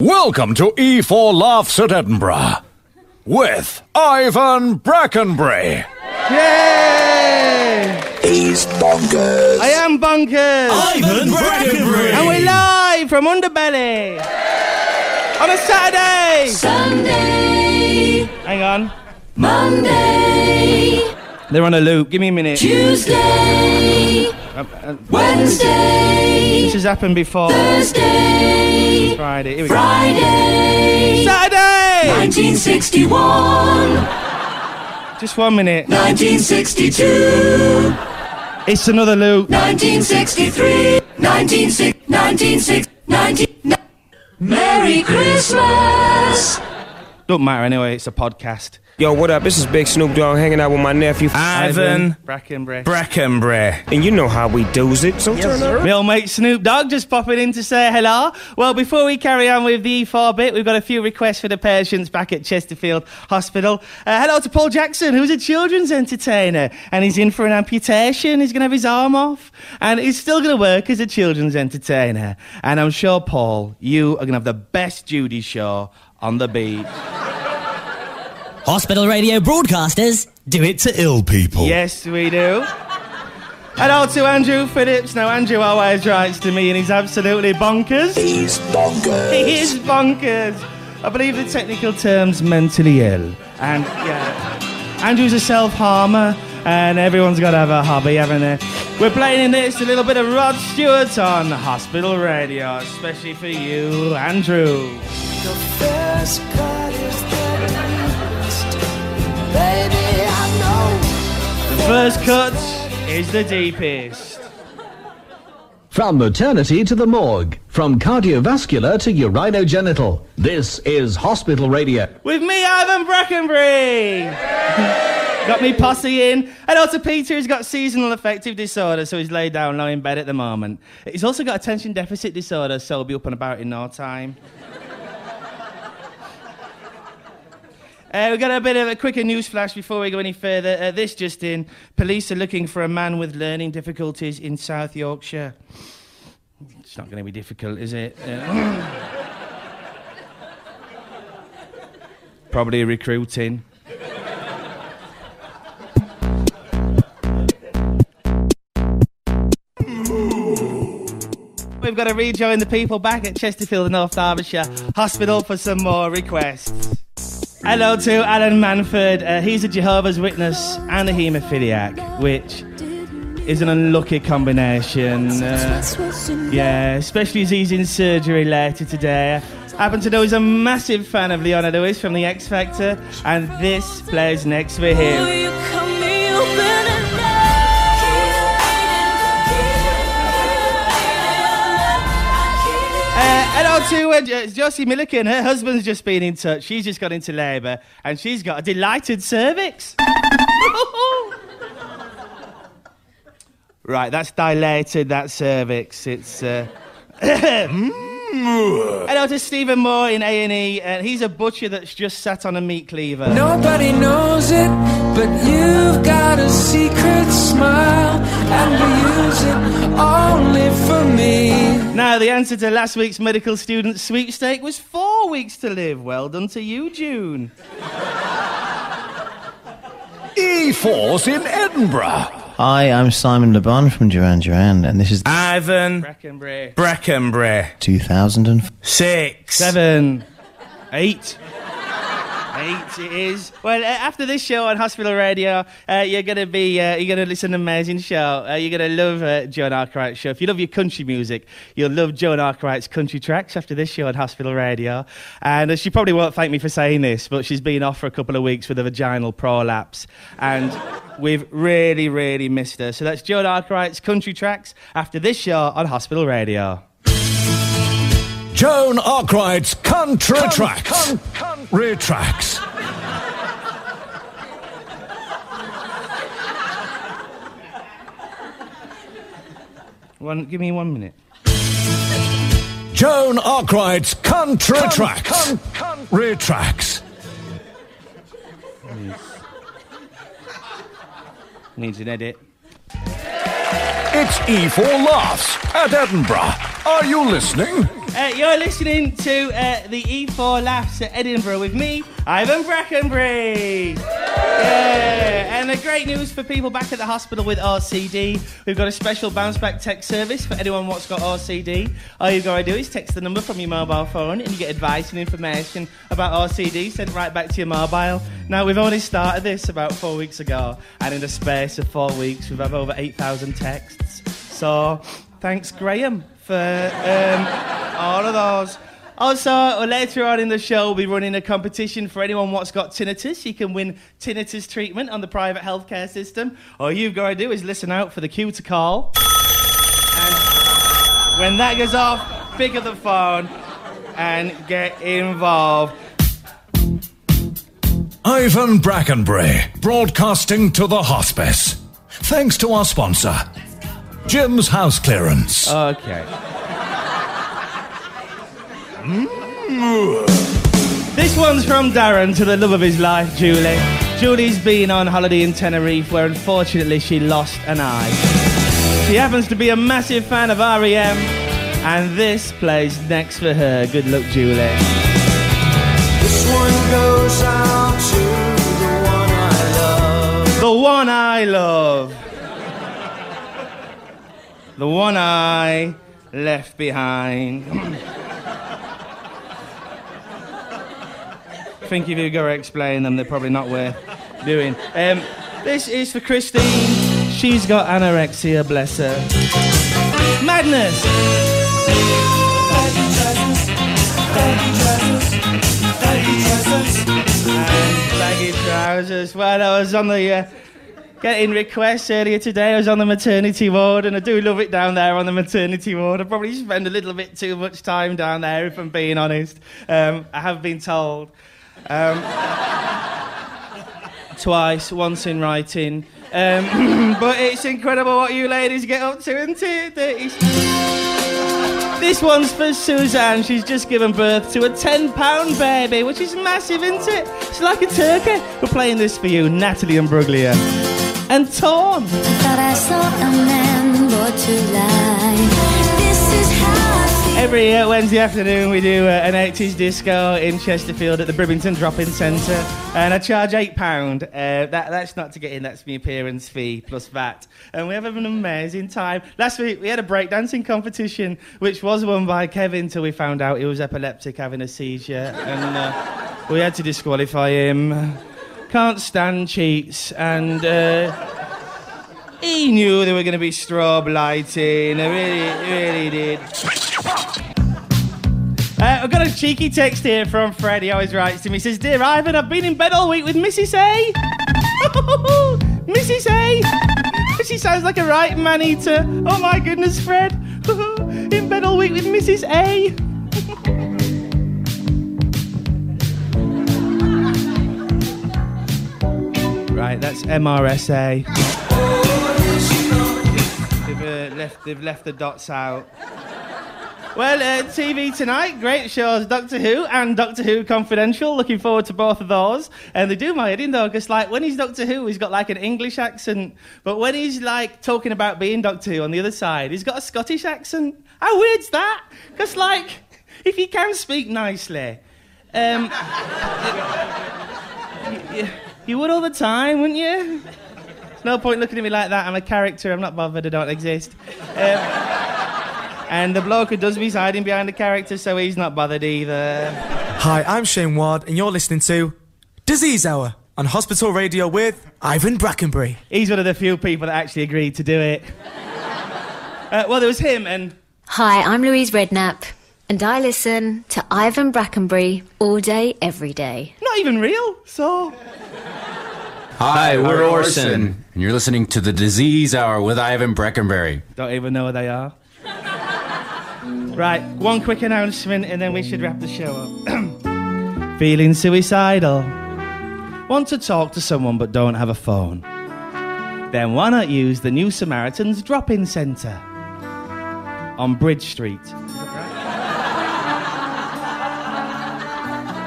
Welcome to E4 Laughs at Edinburgh with Ivan Brackenbury. Yay! He's bonkers. I am bonkers. Ivan Brackenbury. And we're live from Underbelly on a Saturday. Sunday. Hang on. Monday. They're on a loop. Give me a minute. Tuesday. Wednesday. This has happened before. Thursday. Friday. Here we go. Friday. Saturday. 1961. Just 1 minute. 1962. It's another loop. 1963. 1960. Merry Christmas. Don't matter anyway. It's a podcast. Yo, what up? This is Big Snoop Dogg hanging out with my nephew Ivan Brackenbury. And you know how we do's it, so turn up. My old mate Snoop Dogg just popping in to say hello. Well, before we carry on with the E4 bit, we've got a few requests for the patients back at Chesterfield Hospital. Hello to Paul Jackson, who's a children's entertainer, and he's in for an amputation. He's going to have his arm off, and he's still going to work as a children's entertainer. And I'm sure, Paul, you are going to have the best Judy show on the beach. Hospital radio broadcasters do it to ill people. Yes, we do. Hello to Andrew Phillips. Now, Andrew always writes to me and he's absolutely bonkers. He's bonkers. He is bonkers. I believe the technical term's mentally ill. And, yeah, Andrew's a self-harmer and everyone's got to have a hobby, haven't they? We're playing in this a little bit of Rod Stewart on Hospital Radio, especially for you, Andrew. The first cut is the baby, I know. The first cut is the deepest. From maternity to the morgue, from cardiovascular to urinogenital, this is Hospital Radio. With me, Ivan Brackenbury. Got me posse in. Hello to Peter, who's got seasonal affective disorder, so he's laid down low in bed at the moment. He's also got attention deficit disorder, so he'll be up and about in no time. We've got a bit of a quicker news flash before we go any further. This just in. Police are looking for a man with learning difficulties in South Yorkshire. It's not going to be difficult, is it? Probably recruiting. We've got to rejoin the people back at Chesterfield, North Derbyshire Hospital for some more requests. Hello to Alan Manford. He's a Jehovah's Witness and a haemophiliac, which is an unlucky combination. Yeah, especially as he's in surgery later today. I happen to know he's a massive fan of Leona Lewis from The X Factor, and this plays next for him. Hello to Josie Milliken. Her husband's just been in touch. She's just got into labour and she's got a delighted cervix. Right, that's dilated, that cervix. It's... Hello to Stephen Moore in A&E. He's a butcher that's just sat on a meat cleaver. Nobody knows it, but you've got a secret smile, and we use it only for me. Now, the answer to last week's medical student sweepstake was 4 weeks to live. Well done to you, June. E4's in Edinburgh. Hi, I'm Simon Le Bon from Duran Duran, and this is Ivan Brackenbury. 2006. 7. 8. 8 it is. Well, after this show on Hospital Radio, you're gonna listen to an amazing show. You're gonna love Joan Arkwright's show. If you love your country music, you'll love Joan Arkwright's country tracks after this show on Hospital Radio. And she probably won't thank me for saying this, but she's been off for a couple of weeks with a vaginal prolapse, and we've really, really missed her. So that's Joan Arkwright's country tracks after this show on Hospital Radio. Joan Arkwright's country tracks. Retracts. Give me 1 minute. Joan Arkwright's country tracks. Retracts. Needs an edit. It's E4 Laughs at Edinburgh. Are you listening? You're listening to the E4 Laughs at Edinburgh with me, Ivan Brackenbury. Yeah, and the great news for people back at the hospital with OCD, we've got a special bounce back text service for anyone what's got OCD. All you've got to do is text the number from your mobile phone and you get advice and information about OCD sent right back to your mobile. Now, we've only started this about 4 weeks ago, and in the space of 4 weeks, we've had over 8,000 texts. So, thanks, Graham, for all of those. Also, later on in the show, we'll be running a competition for anyone what's got tinnitus. You can win tinnitus treatment on the private healthcare system. All you've got to do is listen out for the cue to call. And when that goes off, pick up the phone and get involved. Ivan Brackenbury, broadcasting to the hospice. Thanks to our sponsor, Jim's House Clearance. Okay. This one's from Darren to the love of his life, Julie. Julie's been on holiday in Tenerife where unfortunately she lost an eye. She happens to be a massive fan of R.E.M. and this plays next for her. Good luck, Julie. This one goes out to the one I love. The one I love. The one I left behind. I think if you've got to explain them, they're probably not worth doing. This is for Christine. She's got anorexia, bless her. Madness! And baggy trousers. Well, I was on the getting requests earlier today. I was on the maternity ward, and I do love it down there on the maternity ward. I probably spend a little bit too much time down there, if I'm being honest. I have been told. Twice, once in writing. But it's incredible what you ladies get up to, isn't it? This one's for Suzanne. She's just given birth to a 10-pound baby, which is massive, isn't it? It's like a turkey. We're playing this for you, Natalie Imbruglia. And Torn. Thought I saw a man brought to life. This is how I feel. Every Wednesday afternoon we do an 80s disco in Chesterfield at the Bribbington Drop-In Centre, and I charge £8. That's not to get in, that's my appearance fee plus VAT. And we have an amazing time. Last week we had a breakdancing competition which was won by Kevin till we found out he was epileptic, having a seizure, and we had to disqualify him. Can't stand cheats, and he knew there were going to be strobe lighting. I really did. I've got a cheeky text here from Fred. He always writes to me. He says, "Dear Ivan, I've been in bed all week with Mrs. A." Mrs. A. She sounds like a right man-eater. Oh my goodness, Fred. In bed all week with Mrs. A. Right, that's MRSA. They've left the dots out. Well, TV tonight, great shows, Doctor Who and Doctor Who Confidential. Looking forward to both of those. And they do my head in, though, because, like, when he's Doctor Who, he's got, like, an English accent. But when he's, like, talking about being Doctor Who on the other side, he's got a Scottish accent. How weird's that? Because, like, if he can speak nicely, you would all the time, wouldn't you? There's no point looking at me like that. I'm a character. I'm not bothered. I don't exist. And the bloke who does me's hiding behind the character, so he's not bothered either. Hi, I'm Shane Ward, and you're listening to Disease Hour on Hospital Radio with Ivan Brackenbury. He's one of the few people that actually agreed to do it. Well, there was him and... Hi, I'm Louise Redknapp, and I listen to Ivan Brackenbury all day, every day. Not even real, so... Hi, we're Orson, and you're listening to the Disease Hour with Ivan Brackenbury. Don't even know who they are. Right, one quick announcement and then we should wrap the show up. Feeling suicidal? Want to talk to someone but don't have a phone? Then why not use the New Samaritans Drop-In Centre on Bridge Street?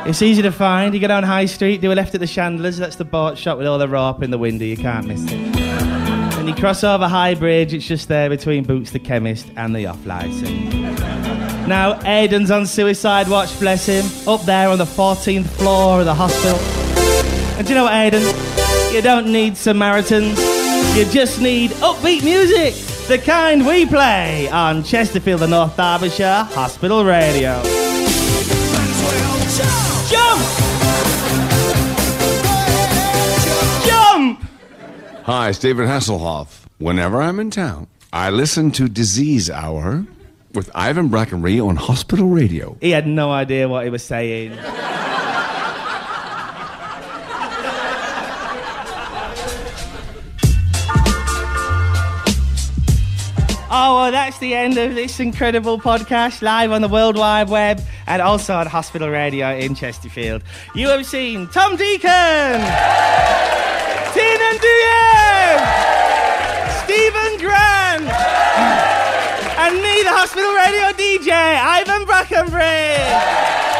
It's easy to find. You go down High Street, do a left at the Chandlers, that's the boat shop with all the rope in the window, you can't miss it. When you cross over High Bridge, it's just there between Boots the Chemist and the off-licence. Now, Aidan's on suicide watch, bless him, up there on the 14th floor of the hospital. And do you know what, Aidan? You don't need Samaritans. You just need upbeat music, the kind we play on Chesterfield and North Derbyshire Hospital Radio. Jump! Jump! Hi, David Hasselhoff. Whenever I'm in town, I listen to Disease Hour with Ivan Brackenbury on Hospital Radio. He had no idea what he was saying. Oh, well, that's the end of this incredible podcast, live on the World Wide Web and also on Hospital Radio in Chesterfield. You have seen Tom Deacon, Tin and DM, Stephen Grant, and me, the Hospital Radio DJ, Ivan Brackenbury.